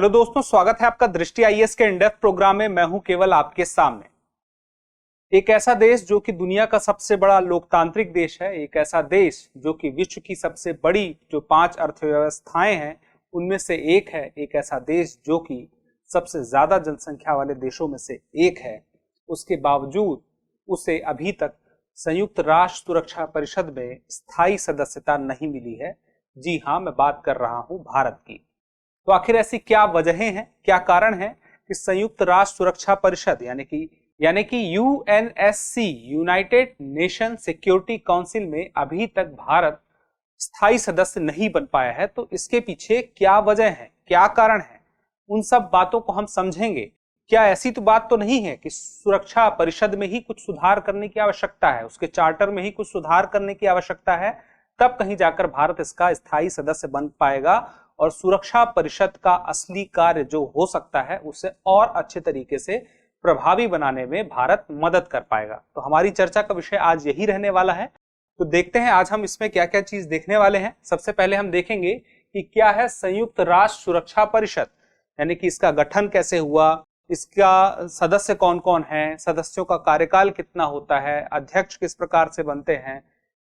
Hello दोस्तों, स्वागत है आपका दृष्टि आईएएस के इंडेप्थ प्रोग्राम में। मैं हूं केवल आपके सामने। एक ऐसा देश जो कि दुनिया का सबसे बड़ा लोकतांत्रिक देश है, एक ऐसा देश जो कि विश्व की सबसे बड़ी जो 5 अर्थव्यवस्थाएं हैं उनमें से एक है, एक ऐसा देश जो कि सबसे ज्यादा जनसंख्या वाले देशों में से एक है। उसके बावजूद उसे अभी तक संयुक्त राष्ट्र सुरक्षा परिषद में स्थायी सदस्यता नहीं मिली है। जी हाँ, मैं बात कर रहा हूं भारत की। तो आखिर ऐसी क्या वजहें हैं, क्या कारण है कि संयुक्त राष्ट्र सुरक्षा परिषद यानी कि UNSC, United nation security council में अभी तक भारत स्थायी सदस्य नहीं बन पाया है। तो इसके पीछे क्या वजह है, क्या कारण है, उन सब बातों को हम समझेंगे। क्या ऐसी तो बात तो नहीं है कि सुरक्षा परिषद में ही कुछ सुधार करने की आवश्यकता है, उसके चार्टर में ही कुछ सुधार करने की आवश्यकता है, तब कहीं जाकर भारत इसका स्थायी सदस्य बन पाएगा और सुरक्षा परिषद का असली कार्य जो हो सकता है उसे और अच्छे तरीके से प्रभावी बनाने में भारत मदद कर पाएगा। तो हमारी चर्चा का विषय आज यही रहने वाला है। तो देखते हैं आज हम इसमें क्या क्या चीज देखने वाले हैं। सबसे पहले हम देखेंगे कि क्या है संयुक्त राष्ट्र सुरक्षा परिषद, यानी कि इसका गठन कैसे हुआ, इसका सदस्य कौन कौन है, सदस्यों का कार्यकाल कितना होता है, अध्यक्ष किस प्रकार से बनते हैं,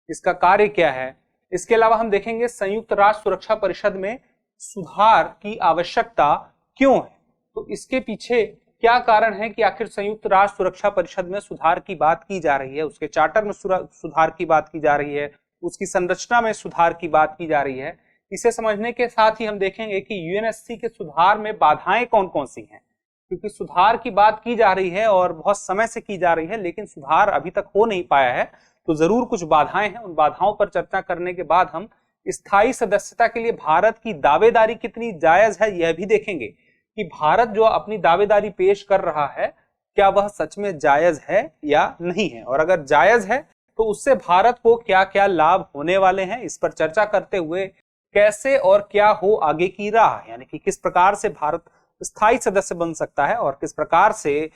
इसका कार्य क्या है। इसके अलावा हम देखेंगे संयुक्त राष्ट्र सुरक्षा परिषद में सुधार की आवश्यकता क्यों है, तो इसके पीछे क्या कारण है कि आखिर संयुक्त राष्ट्र सुरक्षा परिषद में सुधार की बात की जा रही है, उसके चार्टर में सुधार की बात की जा रही है, उसकी संरचना में सुधार की बात की जा रही है। इसे समझने के साथ ही हम देखेंगे कि यूएनएससी के सुधार में बाधाएं कौन कौन सी हैं, क्योंकि सुधार की बात की जा रही है और बहुत समय से की जा रही है, लेकिन सुधार अभी तक हो नहीं पाया है। तो जरूर कुछ बाधाएं हैं, उन बाधाओं पर चर्चा करने के बाद हम स्थायी सदस्यता के लिए भारत की दावेदारी कितनी जायज है यह भी देखेंगे कि भारत जो अपनी दावेदारी पेश कर रहा है क्या वह सच में जायज है या नहीं है, और अगर जायज है तो उससे भारत को क्या क्या लाभ होने वाले हैं। इस पर चर्चा करते हुए कैसे और क्या हो आगे की राह, यानी कि किस प्रकार से भारत स्थायी सदस्य बन सकता है और किस प्रकार से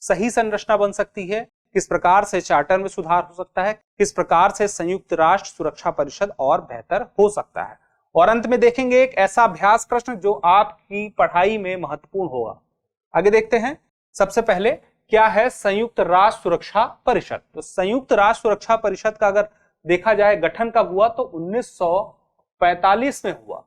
सही संरचना बन सकती है, किस प्रकार से चार्टर में सुधार हो सकता है, किस प्रकार से संयुक्त राष्ट्र सुरक्षा परिषद और बेहतर हो सकता है। और अंत में देखेंगे एक ऐसा अभ्यास प्रश्न जो आपकी पढ़ाई में महत्वपूर्ण होगा। आगे देखते हैं। सबसे पहले क्या है संयुक्त राष्ट्र सुरक्षा परिषद। तो संयुक्त राष्ट्र सुरक्षा परिषद का अगर देखा जाए गठन कब हुआ तो 1945 में हुआ।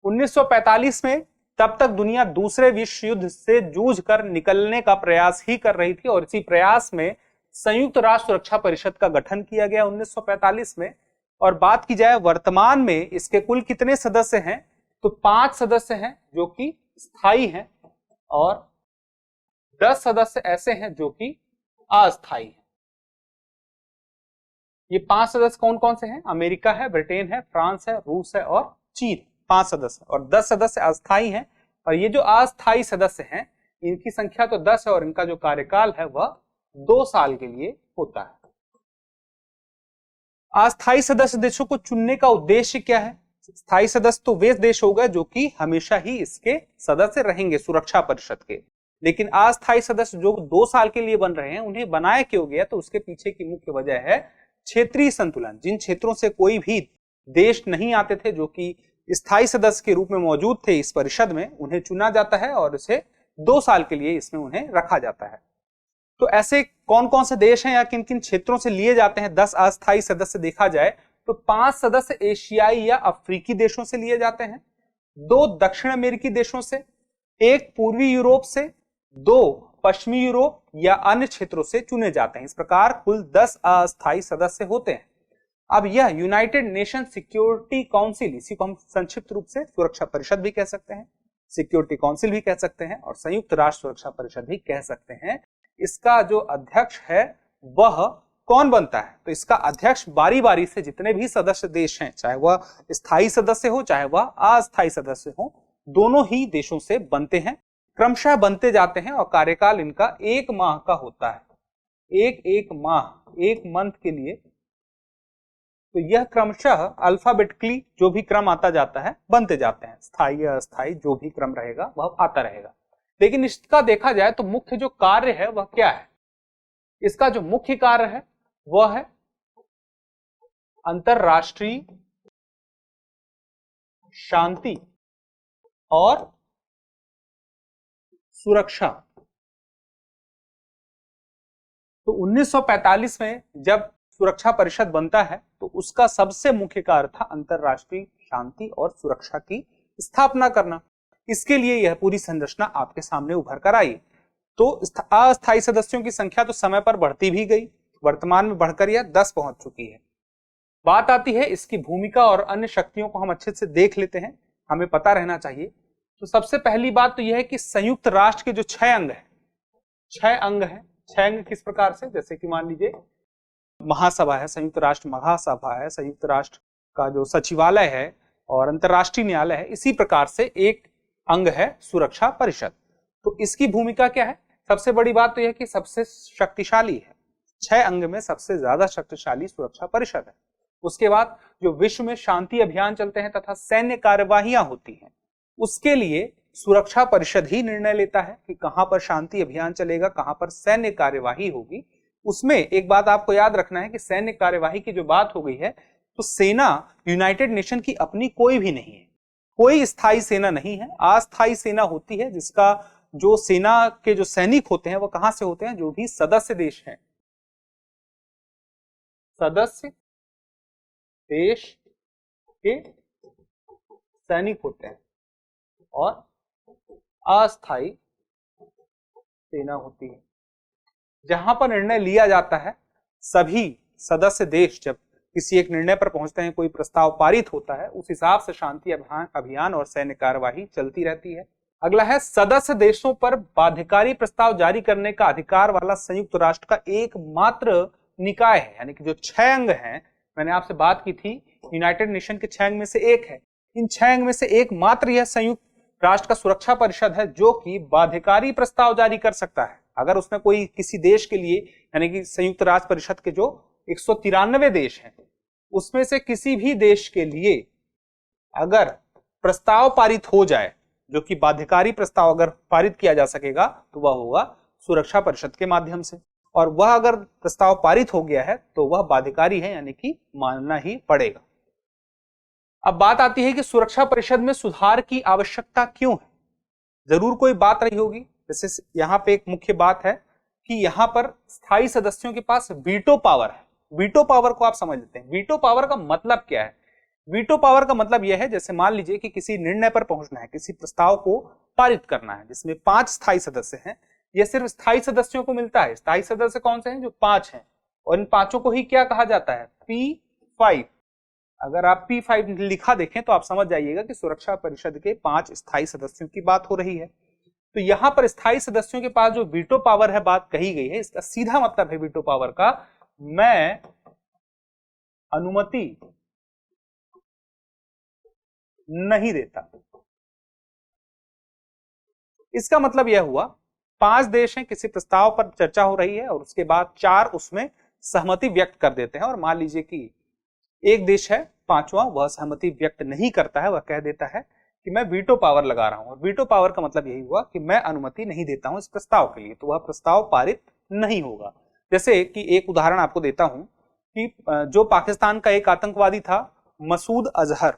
1945 में तब तक दुनिया दूसरे विश्व युद्ध से जूझ कर निकलने का प्रयास ही कर रही थी और इसी प्रयास में संयुक्त राष्ट्र सुरक्षा परिषद का गठन किया गया 1945 में। और बात की जाए वर्तमान में इसके कुल कितने सदस्य हैं, तो 5 सदस्य हैं जो कि स्थायी हैं और 10 सदस्य ऐसे हैं जो कि अस्थायी हैं। ये 5 सदस्य कौन कौन से हैं? अमेरिका है, ब्रिटेन है, फ्रांस है, रूस है और चीन। 5 सदस्य और 10 सदस्य अस्थायी हैं। और ये जो अस्थायी सदस्य हैं इनकी संख्या तो 10 है और इनका जो कार्यकाल है वह 2 साल के लिए होता है। अस्थायी सदस्य देशों को चुनने का उद्देश्य क्या है? स्थायी सदस्य तो वे देश हो गए जो कि हमेशा ही इसके सदस्य रहेंगे सुरक्षा परिषद के, लेकिन अस्थायी सदस्य जो 2 साल के लिए बन रहे हैं उन्हें बनाया क्यों गया? तो उसके पीछे की मुख्य वजह है क्षेत्रीय संतुलन। जिन क्षेत्रों से कोई भी देश नहीं आते थे जो कि स्थायी सदस्य के रूप में मौजूद थे इस परिषद में, उन्हें चुना जाता है और इसे 2 साल के लिए इसमें उन्हें रखा जाता है। तो ऐसे कौन कौन से देश हैं या किन किन क्षेत्रों से लिए जाते हैं 10 अस्थायी सदस्य देखा जाए तो 5 सदस्य एशियाई या अफ्रीकी देशों से लिए जाते हैं, 2 दक्षिण अमेरिकी देशों से, 1 पूर्वी यूरोप से, 2 पश्चिमी यूरोप या अन्य क्षेत्रों से चुने जाते हैं। इस प्रकार कुल 10 अस्थायी सदस्य होते हैं। अब यह यूनाइटेड नेशन सिक्योरिटी काउंसिल, इसी को हम संक्षिप्त रूप से सुरक्षा परिषद भी कह सकते हैं, सिक्योरिटी काउंसिल भी कह सकते हैं और संयुक्त राष्ट्र सुरक्षा परिषद भी कह सकते हैं। इसका जो अध्यक्ष है वह कौन बनता है? तो इसका अध्यक्ष बारी बारी से जितने भी सदस्य देश हैं, चाहे वह स्थायी सदस्य हो चाहे वह अस्थायी सदस्य हो, दोनों ही देशों से बनते हैं, क्रमशः बनते जाते हैं और कार्यकाल इनका 1 माह का होता है। एक माह, 1 मंथ के लिए। तो यह क्रमशः अल्फाबेटिकली जो भी क्रम आता जाता है बनते जाते हैं, स्थायी अस्थायी जो भी क्रम रहेगा वह आता रहेगा। लेकिन इसका देखा जाए तो मुख्य जो कार्य है वह क्या है? इसका जो मुख्य कार्य है वह है अंतरराष्ट्रीय शांति और सुरक्षा। तो 1945 में जब सुरक्षा परिषद बनता है तो उसका सबसे मुख्य कार्य था अंतरराष्ट्रीय शांति और सुरक्षा की स्थापना करना। इसके लिए यह पूरी संरचना आपके सामने उभर कर आई। तो अस्थायी सदस्यों की संख्या तो समय पर बढ़ती भी गई, वर्तमान में बढ़कर यह 10 पहुंच चुकी है। बात आती है इसकी भूमिका और अन्य शक्तियों को हम अच्छे से देख लेते हैं, हमें पता रहना चाहिए। तो सबसे पहली बात तो यह है कि संयुक्त राष्ट्र के जो 6 अंग है, 6 अंग है। 6 अंग किस प्रकार से, जैसे कि मान लीजिए महासभा है, संयुक्त राष्ट्र महासभा है, संयुक्त राष्ट्र का जो सचिवालय है और अंतरराष्ट्रीय न्यायालय है, इसी प्रकार से एक अंग है सुरक्षा परिषद। तो इसकी भूमिका क्या है? सबसे बड़ी बात तो यह कि सबसे शक्तिशाली है, 6 अंग में सबसे ज्यादा शक्तिशाली सुरक्षा परिषद है। उसके बाद जो विश्व में शांति अभियान चलते हैं तथा सैन्य कार्यवाहियां होती हैं, उसके लिए सुरक्षा परिषद ही निर्णय लेता है कि कहां पर शांति अभियान चलेगा, कहां पर सैन्य कार्यवाही होगी। उसमें एक बात आपको याद रखना है कि सैन्य कार्यवाही की जो बात हो गई है, तो सेना यूनाइटेड नेशन की अपनी कोई भी नहीं है, कोई स्थायी सेना नहीं है, अस्थायी सेना होती है, जिसका जो सेना के जो सैनिक होते हैं वो कहां से होते हैं, जो भी सदस्य देश हैं, सदस्य देश के सैनिक होते हैं, और अस्थायी सेना होती है। जहां पर निर्णय लिया जाता है, सभी सदस्य देश जब किसी एक निर्णय पर पहुंचते हैं, कोई प्रस्ताव पारित होता है, उस हिसाब से शांति अभियान और सैन्य कार्यवाही चलती रहती है। अगला है सदस्य देशों पर बाध्यकारी प्रस्ताव जारी करने का अधिकार वाला संयुक्त राष्ट्र का एकमात्र निकाय है। यानी कि जो 6 अंग हैं, मैंने आपसे बात की थी यूनाइटेड नेशन के 6 अंग में से एक है, इन 6 अंग में से एकमात्र यह संयुक्त राष्ट्र का सुरक्षा परिषद है जो कि बाध्यकारी प्रस्ताव जारी कर सकता है। अगर उसने कोई किसी देश के लिए, यानी कि संयुक्त राष्ट्र परिषद के जो 193 देश हैं, उसमें से किसी भी देश के लिए अगर प्रस्ताव पारित हो जाए, जो कि बाध्यकारी प्रस्ताव अगर पारित किया जा सकेगा, तो वह होगा सुरक्षा परिषद के माध्यम से, और वह अगर प्रस्ताव पारित हो गया है तो वह बाध्यकारी है, यानी कि मानना ही पड़ेगा। अब बात आती है कि सुरक्षा परिषद में सुधार की आवश्यकता क्यों है। जरूर कोई बात रही होगी, जैसे यहाँ पे एक मुख्य बात है कि यहाँ पर स्थायी सदस्यों के पास वीटो पावर है। वीटो पावर को आप समझ लेते हैं। वीटो पावर का मतलब क्या है? वीटो पावर का मतलब यह है, जैसे मान लीजिए कि किसी निर्णय पर पहुंचना है, किसी प्रस्ताव को पारित करना है, जिसमें 5 स्थायी सदस्य हैं, यह सिर्फ स्थायी सदस्यों को मिलता है। स्थायी सदस्य कौन से हैं? जो 5 हैं, और इन 5 को ही क्या कहा जाता है? P5। अगर आप P5 लिखा देखें तो आप समझ जाइएगा कि सुरक्षा परिषद के 5 स्थायी सदस्यों की बात हो रही है। तो यहां पर स्थायी सदस्यों के पास जो वीटो पावर है, बात कही गई है, इसका सीधा मतलब है वीटो पावर का, मैं अनुमति नहीं देता। इसका मतलब यह हुआ, 5 देश हैं, किसी प्रस्ताव पर चर्चा हो रही है और उसके बाद 4 उसमें सहमति व्यक्त कर देते हैं, और मान लीजिए कि एक देश है 5वां, वह सहमति व्यक्त नहीं करता है, वह कह देता है कि मैं वीटो पावर लगा रहा हूं। और वीटो पावर का मतलब यही हुआ कि मैं अनुमति नहीं देता हूं इस प्रस्ताव के लिए, तो वह प्रस्ताव पारित नहीं होगा। जैसे कि एक उदाहरण आपको देता हूं कि जो पाकिस्तान का एक आतंकवादी था मसूद अजहर,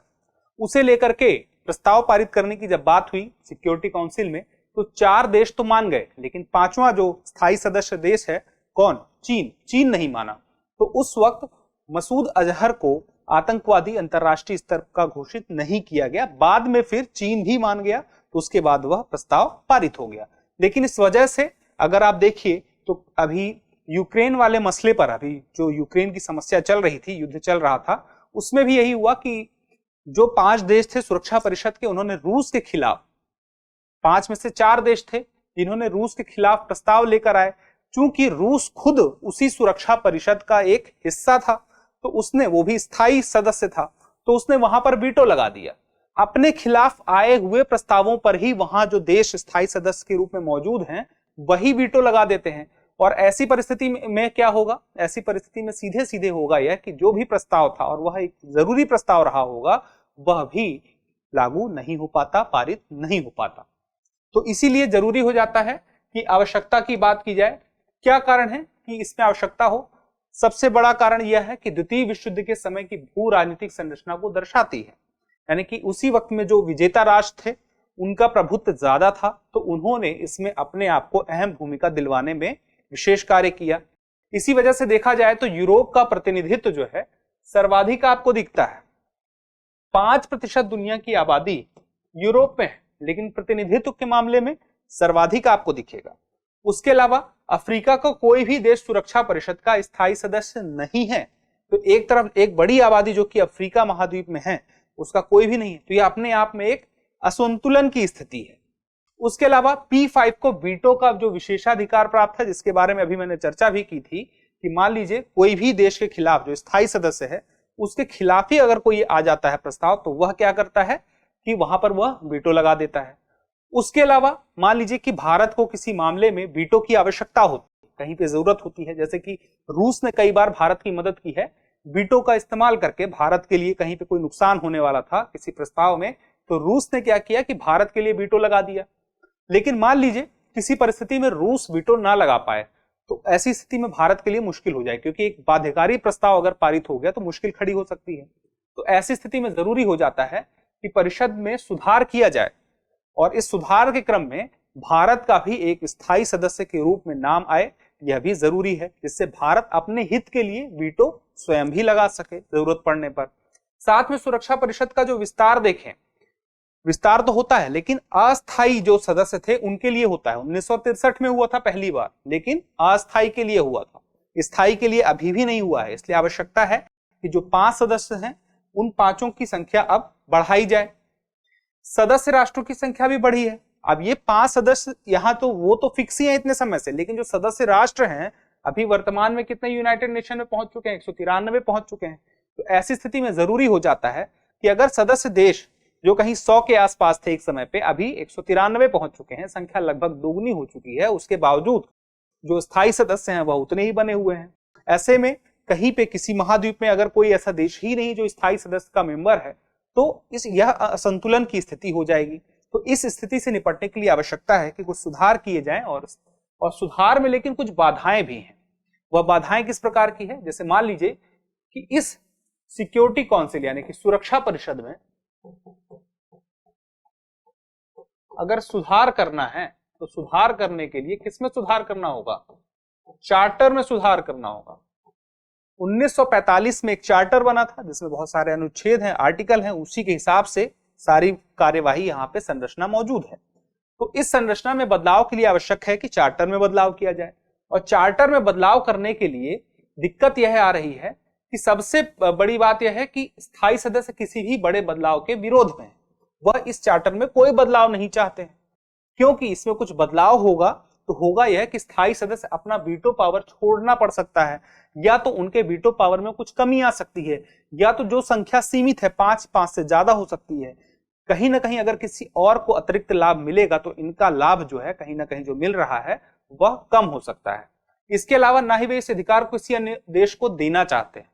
उसे लेकर के प्रस्ताव पारित करने की जब बात हुई सिक्योरिटी काउंसिल में, तो 4 देश तो मान गए, लेकिन 5वां जो स्थायी सदस्य देश है, कौन? चीन नहीं माना। तो उस वक्त मसूद अजहर को आतंकवादी अंतरराष्ट्रीय स्तर का घोषित नहीं किया गया। बाद में फिर चीन भी मान गया, तो उसके बाद वह प्रस्ताव पारित हो गया। लेकिन इस वजह से अगर आप देखिए तो अभी यूक्रेन वाले मसले पर, अभी जो यूक्रेन की समस्या चल रही थी, युद्ध चल रहा था, उसमें भी यही हुआ कि जो 5 देश थे सुरक्षा परिषद के, उन्होंने रूस के खिलाफ, 5 में से 4 देश थे जिन्होंने रूस के खिलाफ प्रस्ताव लेकर आए। चूंकि रूस खुद उसी सुरक्षा परिषद का एक हिस्सा था, तो उसने, वो भी स्थायी सदस्य था, तो उसने वहां पर वीटो लगा दिया। अपने खिलाफ आए हुए प्रस्तावों पर ही वहां जो देश स्थायी सदस्य के रूप में मौजूद हैं, वही वीटो लगा देते हैं। और ऐसी परिस्थिति में क्या होगा? ऐसी परिस्थिति में सीधे सीधे होगा यह कि जो भी प्रस्ताव था, और वह एक जरूरी प्रस्ताव रहा होगा, वह भी लागू नहीं हो पाता, पारित नहीं हो पाता। तो इसीलिए जरूरी हो जाता है कि आवश्यकता की बात की जाए। क्या कारण है कि इसमें आवश्यकता हो? सबसे बड़ा कारण यह है कि द्वितीय विश्व युद्ध के समय की भू राजनीतिक संरचना को दर्शाती है। यानी कि उसी वक्त में जो विजेता राष्ट्र थे, उनका प्रभुत्व ज्यादा था, तो उन्होंने इसमें अपने आप को अहम भूमिका दिलवाने में विशेष कार्य किया। इसी वजह से देखा जाए तो यूरोप का प्रतिनिधित्व जो है सर्वाधिक आपको दिखता है। 5% दुनिया की आबादी यूरोप में है, लेकिन प्रतिनिधित्व के मामले में सर्वाधिक आपको दिखेगा। उसके अलावा अफ्रीका का कोई भी देश सुरक्षा परिषद का स्थायी सदस्य नहीं है। तो एक तरफ एक बड़ी आबादी जो कि अफ्रीका महाद्वीप में है, उसका कोई भी नहीं है, तो यह अपने आप में एक असंतुलन की स्थिति है। उसके अलावा P5 को वीटो का जो विशेषाधिकार प्राप्त है, जिसके बारे में अभी मैंने चर्चा भी की थी कि मान लीजिए कोई भी देश के खिलाफ जो स्थायी सदस्य है उसके खिलाफ ही अगर कोई आ जाता है प्रस्ताव, तो वह क्या करता है कि वहां पर वह वीटो लगा देता है। उसके अलावा मान लीजिए कि भारत को किसी मामले में वीटो की आवश्यकता होती है, कहीं पे जरूरत होती है, जैसे कि रूस ने कई बार भारत की मदद की है वीटो का इस्तेमाल करके। भारत के लिए कहीं पे कोई नुकसान होने वाला था किसी प्रस्ताव में, तो रूस ने क्या किया कि भारत के लिए वीटो लगा दिया। लेकिन मान लीजिए किसी परिस्थिति में रूस वीटो ना लगा पाए, तो ऐसी स्थिति में भारत के लिए मुश्किल हो जाए, क्योंकि एक बाध्यकारी प्रस्ताव अगर पारित हो गया तो मुश्किल खड़ी हो सकती है। तो ऐसी स्थिति में जरूरी हो जाता है कि परिषद में सुधार किया जाए, और इस सुधार के क्रम में भारत का भी एक स्थायी सदस्य के रूप में नाम आए, यह भी जरूरी है, जिससे भारत अपने हित के लिए वीटो स्वयं भी लगा सके जरूरत पड़ने पर। साथ में सुरक्षा परिषद का जो विस्तार देखें, विस्तार तो होता है लेकिन अस्थायी जो सदस्य थे उनके लिए होता है। 1963 में हुआ था पहली बार, लेकिन अस्थायी के लिए हुआ था, स्थायी के लिए अभी भी नहीं हुआ है। इसलिए आवश्यकता है कि जो 5 सदस्य हैं उन 5 की संख्या अब बढ़ाई जाए। सदस्य राष्ट्रों की संख्या भी बढ़ी है। अब ये 5 सदस्य यहाँ तो वो तो फिक्स ही है इतने समय से, लेकिन जो सदस्य राष्ट्र हैं अभी वर्तमान में कितने यूनाइटेड नेशन में पहुंच चुके हैं, 193 पहुंच चुके हैं। तो ऐसी स्थिति में जरूरी हो जाता है कि अगर सदस्य देश जो कहीं 100 के आसपास थे एक समय पे, अभी 193 पहुंच चुके हैं, संख्या लगभग दोगुनी हो चुकी है, उसके बावजूद जो स्थायी सदस्य हैं वह उतने ही बने हुए हैं। ऐसे में कहीं पे किसी महाद्वीप में अगर कोई ऐसा देश ही नहीं जो स्थायी सदस्य का मेंबर है, तो यह असंतुलन की स्थिति हो जाएगी। तो इस स्थिति से निपटने के लिए आवश्यकता है कि कुछ सुधार किए जाएं, और सुधार में लेकिन कुछ बाधाएं भी हैं। वह बाधाएं किस प्रकार की है, जैसे मान लीजिए कि इस सिक्योरिटी काउंसिल यानी कि सुरक्षा परिषद में अगर सुधार करना है, तो सुधार करने के लिए किसमें सुधार करना होगा, चार्टर में सुधार करना होगा। 1945 में एक चार्टर बना था जिसमें बहुत सारे अनुच्छेद हैं, आर्टिकल हैं, उसी के हिसाब से सारी कार्यवाही यहाँ पे संरचना मौजूद है। तो इस संरचना में बदलाव के लिए आवश्यक है कि चार्टर में बदलाव किया जाए। और चार्टर में बदलाव करने के लिए दिक्कत यह आ रही है कि सबसे बड़ी बात यह है कि स्थायी सदस्य किसी भी बड़े बदलाव के विरोध में है। वह इस चार्टर में कोई बदलाव नहीं चाहते हैं, क्योंकि इसमें कुछ बदलाव होगा तो होगा यह कि स्थायी सदस्य अपना वीटो पावर छोड़ना पड़ सकता है, या तो उनके वीटो पावर में कुछ कमी आ सकती है, या तो जो संख्या सीमित है 5 से ज्यादा हो सकती है। कहीं ना कहीं अगर किसी और को अतिरिक्त लाभ मिलेगा तो इनका लाभ जो है कहीं ना कहीं जो मिल रहा है वह कम हो सकता है। इसके अलावा ना ही वे इस अधिकार को किसी अन्य देश को देना चाहते हैं,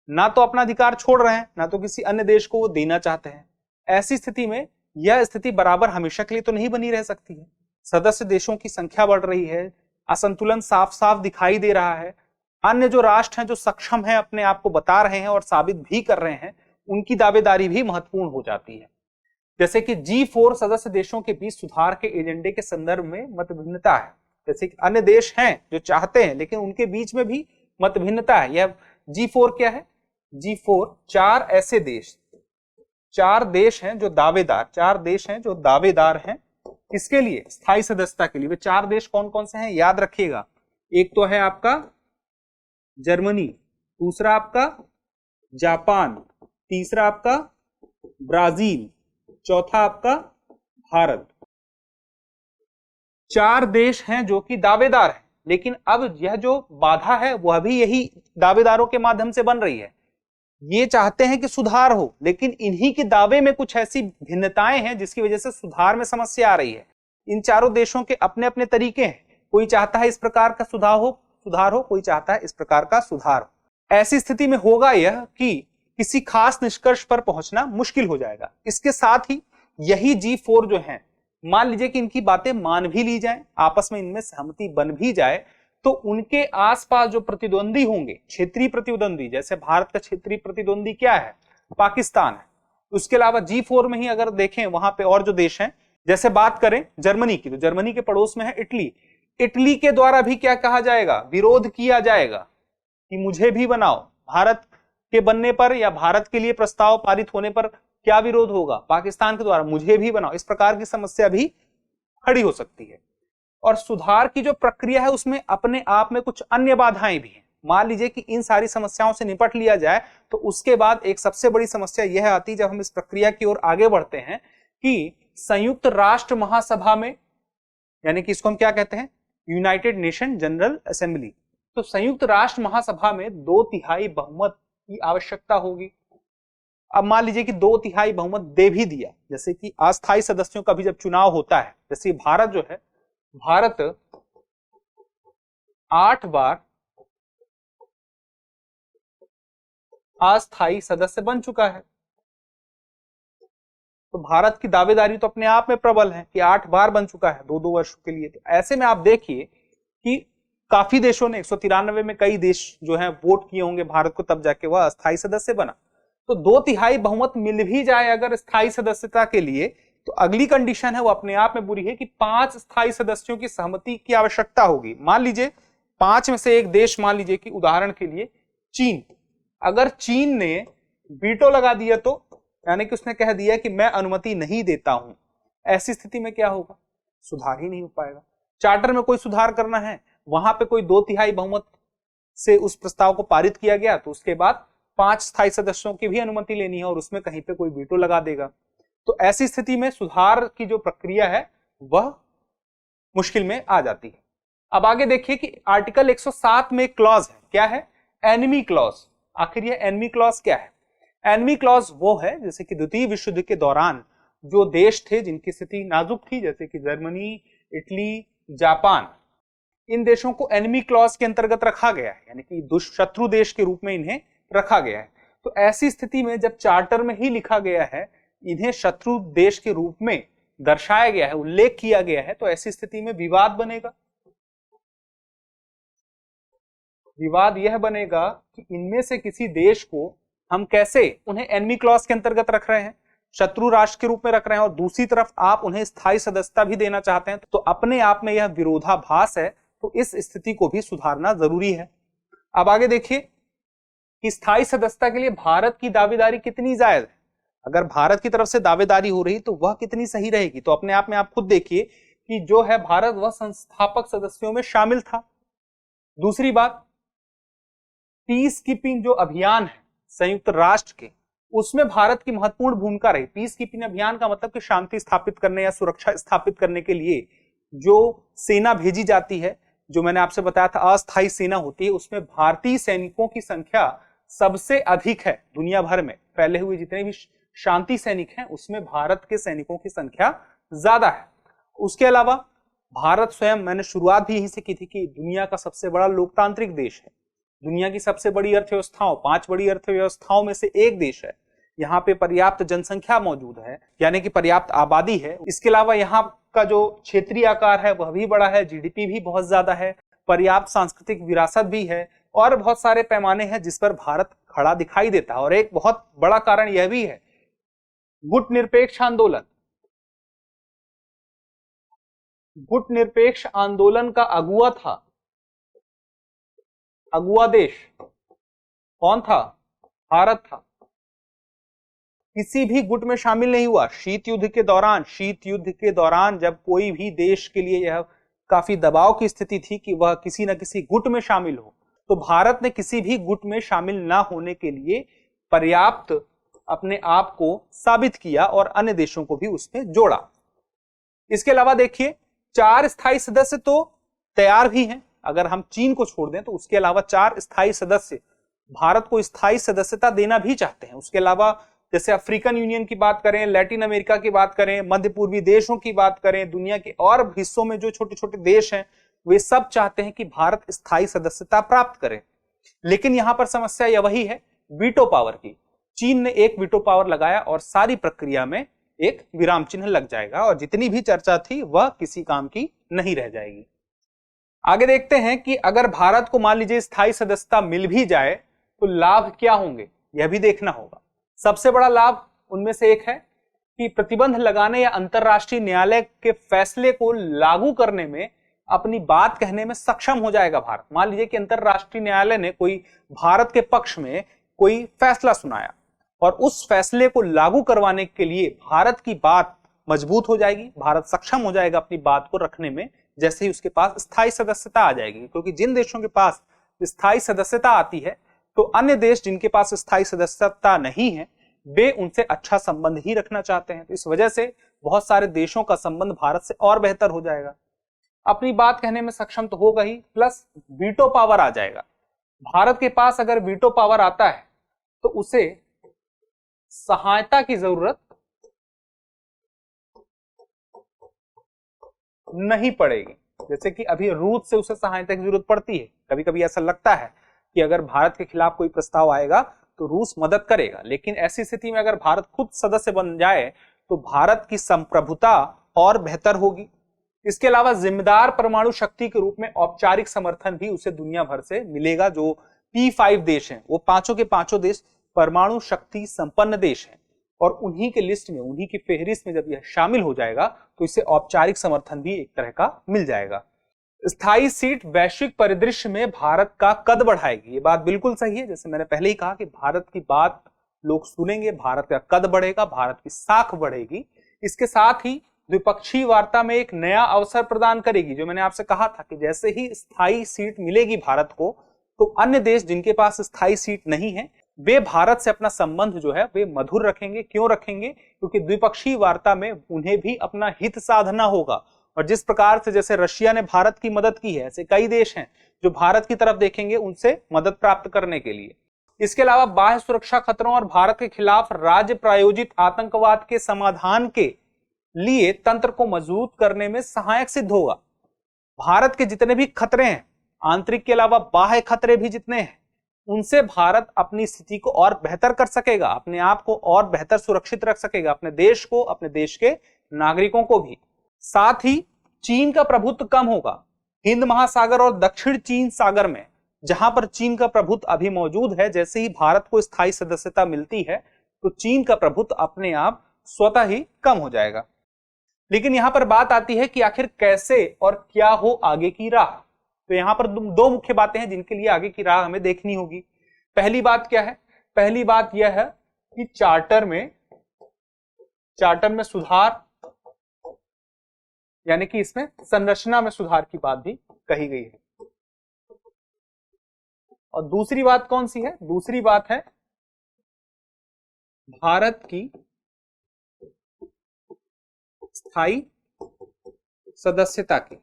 ना तो अपना अधिकार छोड़ रहे हैं, ना तो किसी अन्य देश को वो देना चाहते हैं। ऐसी स्थिति में यह स्थिति बराबर हमेशा के लिए तो नहीं बनी रह सकती है। सदस्य देशों की संख्या बढ़ रही है, असंतुलन साफ साफ दिखाई दे रहा है। अन्य जो राष्ट्र हैं जो सक्षम हैं, अपने आप को बता रहे हैं और साबित भी कर रहे हैं, उनकी दावेदारी भी महत्वपूर्ण हो जाती है। जैसे कि G4 सदस्य देशों के बीच सुधार के एजेंडे के संदर्भ में मतभिन्नता है। जैसे कि अन्य देश हैं जो चाहते हैं, लेकिन उनके बीच में भी मतभिन्नता है। यह G4 क्या है, G4 4 ऐसे देश, 4 देश हैं जो दावेदार, 4 देश हैं जो दावेदार हैं किसके लिए, स्थायी सदस्यता के लिए। वे 4 देश कौन कौन से हैं याद रखिएगा। एक तो है आपका जर्मनी, दूसरा आपका जापान, तीसरा आपका ब्राजील, चौथा आपका भारत। 4 देश हैं जो कि दावेदार हैं, लेकिन अब यह जो बाधा है वह भी यही दावेदारों के माध्यम से बन रही है। ये चाहते हैं कि सुधार हो, लेकिन इन्हीं के दावे में कुछ ऐसी भिन्नताएं हैं जिसकी वजह से सुधार में समस्या आ रही है। इन चारों देशों के अपने अपने तरीके हैं। कोई चाहता है इस प्रकार का सुधार हो, कोई चाहता है इस प्रकार का सुधार हो। ऐसी स्थिति में होगा यह कि किसी खास निष्कर्ष पर पहुंचना मुश्किल हो जाएगा। इसके साथ ही यही G4 जो है, मान लीजिए कि इनकी बातें मान भी ली जाए, आपस में इनमें सहमति बन भी जाए, तो उनके आसपास जो प्रतिद्वंदी होंगे, क्षेत्रीय प्रतिद्वंदी, जैसे भारत का क्षेत्रीय प्रतिद्वंदी क्या है, पाकिस्तान है। उसके अलावा G4 में ही अगर देखें वहां पे और जो देश हैं जैसे बात करें जर्मनी की, तो जर्मनी के पड़ोस में है इटली। इटली के द्वारा भी क्या कहा जाएगा, विरोध किया जाएगा कि मुझे भी बनाओ। भारत के बनने पर या भारत के लिए प्रस्ताव पारित होने पर क्या विरोध होगा, पाकिस्तान के द्वारा मुझे भी बनाओ। इस प्रकार की समस्या भी खड़ी हो सकती है। और सुधार की जो प्रक्रिया है उसमें अपने आप में कुछ अन्य बाधाएं भी हैं। मान लीजिए कि इन सारी समस्याओं से निपट लिया जाए तो उसके बाद एक सबसे बड़ी समस्या यह आती है, जब हम इस प्रक्रिया की ओर आगे बढ़ते हैं, कि संयुक्त राष्ट्र महासभा में, यानी कि इसको हम क्या कहते हैं, यूनाइटेड नेशन जनरल असेंबली, तो संयुक्त राष्ट्र महासभा में 2/3 बहुमत की आवश्यकता होगी। अब मान लीजिए कि 2/3 बहुमत दे भी दिया, जैसे कि अस्थायी सदस्यों का भी जब चुनाव होता है, जैसे भारत जो है, भारत 8 बार अस्थायी सदस्य बन चुका है, तो भारत की दावेदारी तो अपने आप में प्रबल है कि 8 बार बन चुका है 2-2 वर्षों के लिए। तो ऐसे में आप देखिए कि काफी देशों ने, 193 में कई देश जो हैं वोट किए होंगे भारत को, तब जाके वह अस्थायी सदस्य बना। तो 2/3 बहुमत मिल भी जाए अगर स्थायी सदस्यता के लिए, तो अगली कंडीशन है वो अपने आप में बुरी है कि 5 स्थायी सदस्यों की सहमति की आवश्यकता होगी। मान लीजिए 5 में से एक देश, मान लीजिए कि उदाहरण के लिए चीन, अगर चीन ने वीटो लगा दिया, तो यानी कि उसने कह दिया कि मैं अनुमति नहीं देता हूं, ऐसी स्थिति में क्या होगा, सुधार ही नहीं हो पाएगा। चार्टर में कोई सुधार करना है, वहां पे कोई 2/3 बहुमत से उस प्रस्ताव को पारित किया गया, तो उसके बाद 5 स्थायी सदस्यों की भी अनुमति लेनी है और उसमें कहीं पे कोई वीटो लगा देगा। तो ऐसी स्थिति में सुधार की जो प्रक्रिया है वह मुश्किल में आ जाती है। अब आगे देखिए कि आर्टिकल 107 में एक क्लॉज है, क्या है, एनिमी क्लॉज। आखिर यह एनिमी क्लॉज क्या है? एनिमी क्लॉज वो है जैसे कि द्वितीय विश्व युद्ध के दौरान जो देश थे जिनकी स्थिति नाजुक थी, जैसे कि जर्मनी, इटली, जापान, इन देशों को एनिमी क्लॉज के अंतर्गत रखा गया है, यानी कि दुष्शत्रु देश के रूप में इन्हें रखा गया है। तो ऐसी स्थिति में जब चार्टर में ही लिखा गया है, इन्हें शत्रु देश के रूप में दर्शाया गया है, उल्लेख किया गया है, तो ऐसी स्थिति में विवाद बनेगा। विवाद यह बनेगा कि इनमें से किसी देश को हम कैसे उन्हें एनिमी क्लॉज के अंतर्गत रख रहे हैं, शत्रु राष्ट्र के रूप में रख रहे हैं, और दूसरी तरफ आप उन्हें स्थायी सदस्यता भी देना चाहते हैं, तो अपने आप में यह विरोधाभास है। तो इस स्थिति को भी सुधारना जरूरी है। अब आगे देखिए कि स्थायी सदस्यता के लिए भारत की दावेदारी कितनी जायज है। अगर भारत की तरफ से दावेदारी हो रही तो वह कितनी सही रहेगी। तो अपने आप में आप खुद देखिए कि जो है भारत वह संस्थापक सदस्यों में शामिल था। दूसरी बात, पीस कीपिंग जो अभियान है संयुक्त राष्ट्र के, उसमें भारत की महत्वपूर्ण भूमिका रही। पीस कीपिंग अभियान का मतलब कि शांति स्थापित करने या सुरक्षा स्थापित करने के लिए जो सेना भेजी जाती है, जो मैंने आपसे बताया था अस्थायी सेना होती है, उसमें भारतीय सैनिकों की संख्या सबसे अधिक है दुनिया भर में। फैले हुए जितने भी शांति सैनिक हैं उसमें भारत के सैनिकों की संख्या ज्यादा है। उसके अलावा भारत स्वयं, मैंने शुरुआत भी यहीं से की थी कि दुनिया का सबसे बड़ा लोकतांत्रिक देश है, दुनिया की सबसे बड़ी अर्थव्यवस्थाओं, 5 बड़ी अर्थव्यवस्थाओं में से एक देश है। यहाँ पे पर्याप्त जनसंख्या मौजूद है, यानी कि पर्याप्त आबादी है। इसके अलावा यहाँ का जो क्षेत्रीय आकार है वह भी बड़ा है, जीडीपी भी बहुत ज्यादा है, पर्याप्त सांस्कृतिक विरासत भी है, और बहुत सारे पैमाने हैं जिस पर भारत खड़ा दिखाई देता है। और एक बहुत बड़ा कारण यह भी है, गुटनिरपेक्ष आंदोलन। गुटनिरपेक्ष आंदोलन का अगुआ था, अगुआ देश कौन था? भारत था। किसी भी गुट में शामिल नहीं हुआ। शीत युद्ध के दौरान जब कोई भी देश के लिए यह काफी दबाव की स्थिति थी कि वह किसी न किसी गुट में शामिल हो, तो भारत ने किसी भी गुट में शामिल ना होने के लिए पर्याप्त अपने आप को साबित किया और अन्य देशों को भी उसमें जोड़ा। इसके अलावा देखिए 4 स्थायी सदस्य तो तैयार भी हैं, अगर हम चीन को छोड़ दें तो उसके अलावा 4 स्थायी सदस्य भारत को स्थायी सदस्यता देना भी चाहते हैं। उसके अलावा जैसे अफ्रीकन यूनियन की बात करें, लैटिन अमेरिका की बात करें, मध्य पूर्वी देशों की बात करें, दुनिया के और हिस्सों में जो छोटे छोटे देश हैं वे सब चाहते हैं कि भारत स्थायी सदस्यता प्राप्त करे। लेकिन यहां पर समस्या यह वही है, वीटो पावर की। चीन ने एक वीटो पावर लगाया और सारी प्रक्रिया में एक विराम चिन्ह लग जाएगा और जितनी भी चर्चा थी वह किसी काम की नहीं रह जाएगी। आगे देखते हैं कि अगर भारत को मान लीजिए स्थायी सदस्यता मिल भी जाए तो लाभ क्या होंगे, यह भी देखना होगा। सबसे बड़ा लाभ उनमें से एक है कि प्रतिबंध लगाने या अंतरराष्ट्रीय न्यायालय के फैसले को लागू करने में, अपनी बात कहने में सक्षम हो जाएगा भारत। मान लीजिए कि अंतरराष्ट्रीय न्यायालय ने कोई भारत के पक्ष में कोई फैसला सुनाया और उस फैसले को लागू करवाने के लिए भारत की बात मजबूत हो जाएगी, भारत सक्षम हो जाएगा अपनी बात को रखने में, जैसे ही उसके पास स्थायी सदस्यता आ जाएगी। क्योंकि जिन देशों के पास स्थायी सदस्यता आती है तो अन्य देश जिनके पास स्थायी सदस्यता नहीं है वे उनसे अच्छा संबंध ही रखना चाहते हैं। तो इस वजह से बहुत सारे देशों का संबंध भारत से और बेहतर हो जाएगा। अपनी बात कहने में सक्षम तो होगा ही, प्लस वीटो पावर आ जाएगा। भारत के पास अगर वीटो पावर आता है तो उसे सहायता की जरूरत नहीं पड़ेगी। जैसे कि अभी रूस से उसे सहायता की जरूरत पड़ती है। कभी कभी ऐसा लगता है कि अगर भारत के खिलाफ कोई प्रस्ताव आएगा तो रूस मदद करेगा, लेकिन ऐसी स्थिति में अगर भारत खुद सदस्य बन जाए तो भारत की संप्रभुता और बेहतर होगी। इसके अलावा जिम्मेदार परमाणु शक्ति के रूप में औपचारिक समर्थन भी उसे दुनिया भर से मिलेगा। जो P5 देश हैं वो पांचों के पांचों देश परमाणु शक्ति संपन्न देश हैं और उन्हीं के लिस्ट में, उन्हीं की फेहरिस्त में जब यह शामिल हो जाएगा तो इसे औपचारिक समर्थन भी एक तरह का मिल जाएगा। स्थायी सीट वैश्विक परिदृश्य में भारत का कद बढ़ाएगी। ये बात बिल्कुल सही है। जैसे मैंने पहले ही कहा कि भारत की बात लोग सुनेंगे, भारत का कद बढ़ेगा, भारत की साख बढ़ेगी। इसके साथ ही द्विपक्षीय वार्ता में एक नया अवसर प्रदान करेगी। जो मैंने आपसे कहा था कि जैसे ही स्थायी सीट मिलेगी भारत को तो अन्य देश जिनके पास स्थायी सीट नहीं है वे भारत से अपना संबंध जो है वे मधुर रखेंगे। क्यों रखेंगे? क्योंकि द्विपक्षीय वार्ता में उन्हें भी अपना हित साधना होगा। और जिस प्रकार से जैसे रशिया ने भारत की मदद की है, ऐसे कई देश हैं जो भारत की तरफ देखेंगे उनसे मदद प्राप्त करने के लिए। इसके अलावा बाह्य सुरक्षा खतरों और भारत के खिलाफ राज्य प्रायोजित आतंकवाद के समाधान के लिए तंत्र को मजबूत करने में सहायक सिद्ध होगा। भारत के जितने भी खतरे हैं, आंतरिक के अलावा बाह्य खतरे भी जितने हैं, उनसे भारत अपनी स्थिति को और बेहतर कर सकेगा, अपने आप को और बेहतर सुरक्षित रख सकेगा, अपने देश को, अपने देश के नागरिकों को भी। साथ ही चीन का प्रभुत्व कम होगा। हिंद महासागर और दक्षिण चीन सागर में जहां पर चीन का प्रभुत्व अभी मौजूद है, जैसे ही भारत को स्थायी सदस्यता मिलती है तो चीन का प्रभुत्व अपने आप स्वतः ही कम हो जाएगा। लेकिन यहां पर बात आती है कि आखिर कैसे और क्या हो आगे की राह। तो यहां पर दो मुख्य बातें हैं जिनके लिए आगे की राह हमें देखनी होगी। पहली बात क्या है? पहली बात यह है कि चार्टर में सुधार, यानी कि इसमें संरचना में सुधार की बात भी कही गई है। और दूसरी बात कौन सी है? दूसरी बात है भारत की स्थायी सदस्यता की।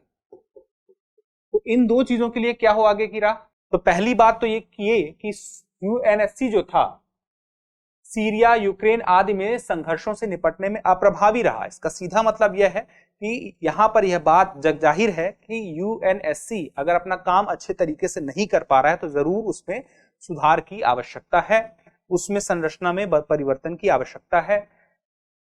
तो इन दो चीजों के लिए क्या हो आगे की राह? तो पहली बात तो ये कि यूएनएससी जो था सीरिया, यूक्रेन आदि में संघर्षों से निपटने में अप्रभावी रहा। इसका सीधा मतलब यह है कि यहां पर यह बात जग जाहिर है कि यूएनएससी अगर अपना काम अच्छे तरीके से नहीं कर पा रहा है तो जरूर उसमें सुधार की आवश्यकता है, उसमें संरचना में परिवर्तन की आवश्यकता है।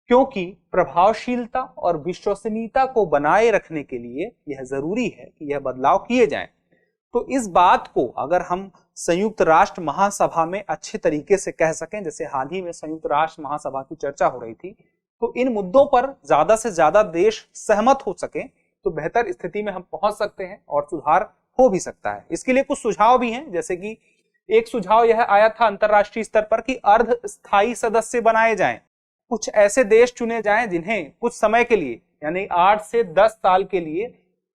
क्योंकि प्रभावशीलता और विश्वसनीयता को बनाए रखने के लिए यह जरूरी है कि यह बदलाव किए जाएं। तो इस बात को अगर हम संयुक्त राष्ट्र महासभा में अच्छे तरीके से कह सकें, जैसे हाल ही में संयुक्त राष्ट्र महासभा की चर्चा हो रही थी, तो इन मुद्दों पर ज्यादा से ज्यादा देश सहमत हो सके तो बेहतर स्थिति में हम पहुंच सकते हैं और सुधार हो भी सकता है। इसके लिए कुछ सुझाव भी हैं। जैसे कि एक सुझाव यह आया था अंतरराष्ट्रीय स्तर पर कि अर्ध स्थायी सदस्य बनाए जाएं। कुछ ऐसे देश चुने जाएं जिन्हें कुछ समय के लिए, यानी 8 से 10 साल के लिए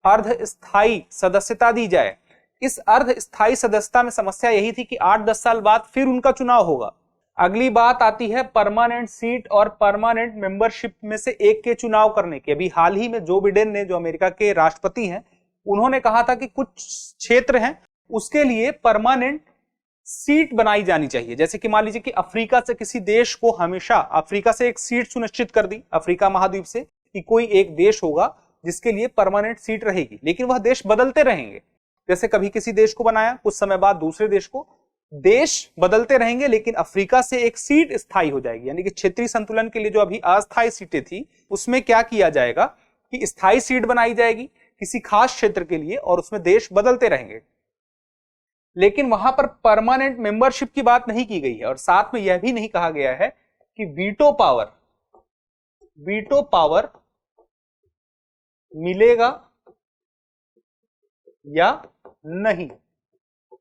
अर्ध स्थायी सदस्यता दी जाए। इस अर्ध स्थायी सदस्यता में समस्या यही थी कि 8-10 साल बाद फिर उनका चुनाव होगा। अगली बात आती है परमानेंट सीट और परमानेंट मेंबरशिप में से एक के चुनाव करने की। अभी हाल ही में जो बिडेन ने, जो अमेरिका के राष्ट्रपति हैं, उन्होंने कहा था कि कुछ क्षेत्र हैं उसके लिए परमानेंट सीट बनाई जानी चाहिए। जैसे कि मान लीजिए कि अफ्रीका से किसी देश को हमेशा अफ्रीका से एक सीट सुनिश्चित कर दी, अफ्रीका महाद्वीप से, कि कोई एक देश होगा जिसके लिए परमानेंट सीट रहेगी, लेकिन वह देश बदलते रहेंगे। जैसे कभी किसी देश को बनाया, कुछ समय बाद दूसरे देश को, देश बदलते रहेंगे लेकिन अफ्रीका से एक सीट स्थायी हो जाएगी। यानी कि क्षेत्रीय संतुलन के लिए जो अभी अस्थायी सीटें थी उसमें क्या किया जाएगा कि स्थायी सीट बनाई जाएगी किसी खास क्षेत्र के लिए और उसमें देश बदलते रहेंगे। लेकिन वहां पर परमानेंट मेंबरशिप की बात नहीं की गई है और साथ में यह भी नहीं कहा गया है कि वीटो पावर वीटो पावर मिलेगा या नहीं।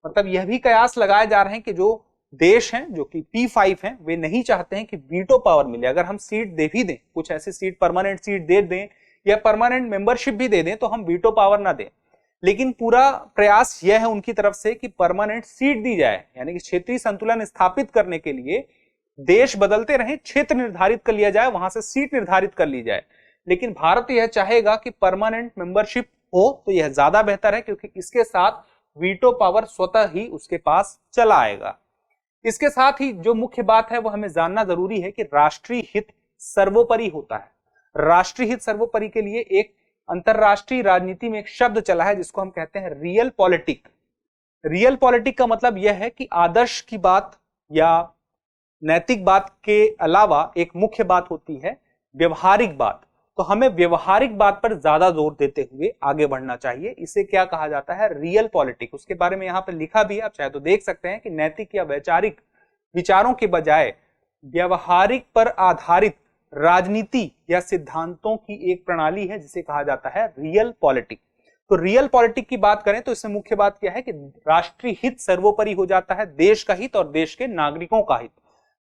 मतलब यह भी कयास लगाए जा रहे हैं कि जो देश हैं जो कि P5 हैं वे नहीं चाहते हैं कि वीटो पावर मिले। अगर हम सीट दे भी दें, कुछ ऐसी सीट परमानेंट सीट दे दें या परमानेंट मेंबरशिप भी दे दें, तो हम वीटो पावर ना दें, लेकिन पूरा प्रयास यह है उनकी तरफ से कि परमानेंट सीट दी जाए, यानी कि क्षेत्रीय संतुलन स्थापित करने के लिए देश बदलते रहे, क्षेत्र निर्धारित कर लिया जाए, वहां से सीट निर्धारित कर ली जाए। लेकिन भारत यह चाहेगा कि परमानेंट मेंबरशिप हो तो यह ज्यादा बेहतर है, क्योंकि इसके साथ वीटो पावर स्वतः ही उसके पास चला आएगा। इसके साथ ही जो मुख्य बात है वो हमें जानना जरूरी है कि राष्ट्रीय हित सर्वोपरि होता है। राष्ट्रीय हित सर्वोपरि के लिए एक अंतरराष्ट्रीय राजनीति में एक शब्द चला है जिसको हम कहते हैं रियल पॉलिटिक। रियल पॉलिटिक का मतलब यह है कि आदर्श की बात या नैतिक बात के अलावा एक मुख्य बात होती है व्यवहारिक बात। तो हमें व्यवहारिक बात पर ज्यादा जोर देते हुए आगे बढ़ना चाहिए। इसे क्या कहा जाता है? Real politic. उसके बारे में यहां पर लिखा भी है, आप चाहे तो देख सकते हैं कि नैतिक या वैचारिक विचारों के बजाय व्यवहारिक पर आधारित राजनीति या सिद्धांतों की एक प्रणाली है जिसे कहा जाता है रियल पॉलिटिक। तो रियल पॉलिटिक की बात करें तो इसमें मुख्य बात क्या है कि राष्ट्रीय हित सर्वोपरि हो जाता है, देश का हित और देश के नागरिकों का हित।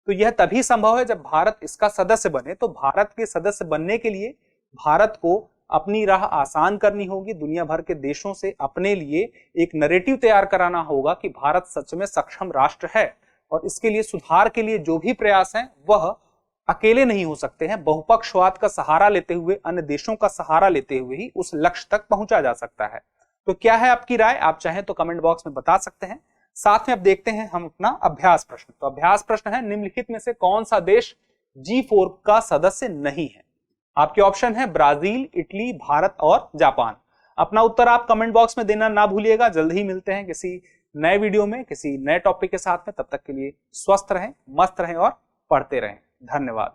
तो यह तभी संभव है जब भारत इसका सदस्य बने। तो भारत के सदस्य बनने के लिए भारत को अपनी राह आसान करनी होगी, दुनिया भर के देशों से अपने लिए एक नैरेटिव तैयार कराना होगा कि भारत सच में सक्षम राष्ट्र है, और इसके लिए सुधार के लिए जो भी प्रयास हैं वह अकेले नहीं हो सकते हैं, बहुपक्षवाद का सहारा लेते हुए, अन्य देशों का सहारा लेते हुए ही उस लक्ष्य तक पहुंचा जा सकता है। तो क्या है आपकी राय? आप चाहें तो कमेंट बॉक्स में बता सकते हैं। साथ में अब देखते हैं हम अपना अभ्यास प्रश्न। तो अभ्यास प्रश्न है, निम्नलिखित में से कौन सा देश G4 का सदस्य नहीं है? आपके ऑप्शन है ब्राजील, इटली, भारत और जापान। अपना उत्तर आप कमेंट बॉक्स में देना ना भूलिएगा। जल्द ही मिलते हैं किसी नए वीडियो में किसी नए टॉपिक के साथ में। तब तक के लिए स्वस्थ रहें, मस्त रहें और पढ़ते रहें। धन्यवाद।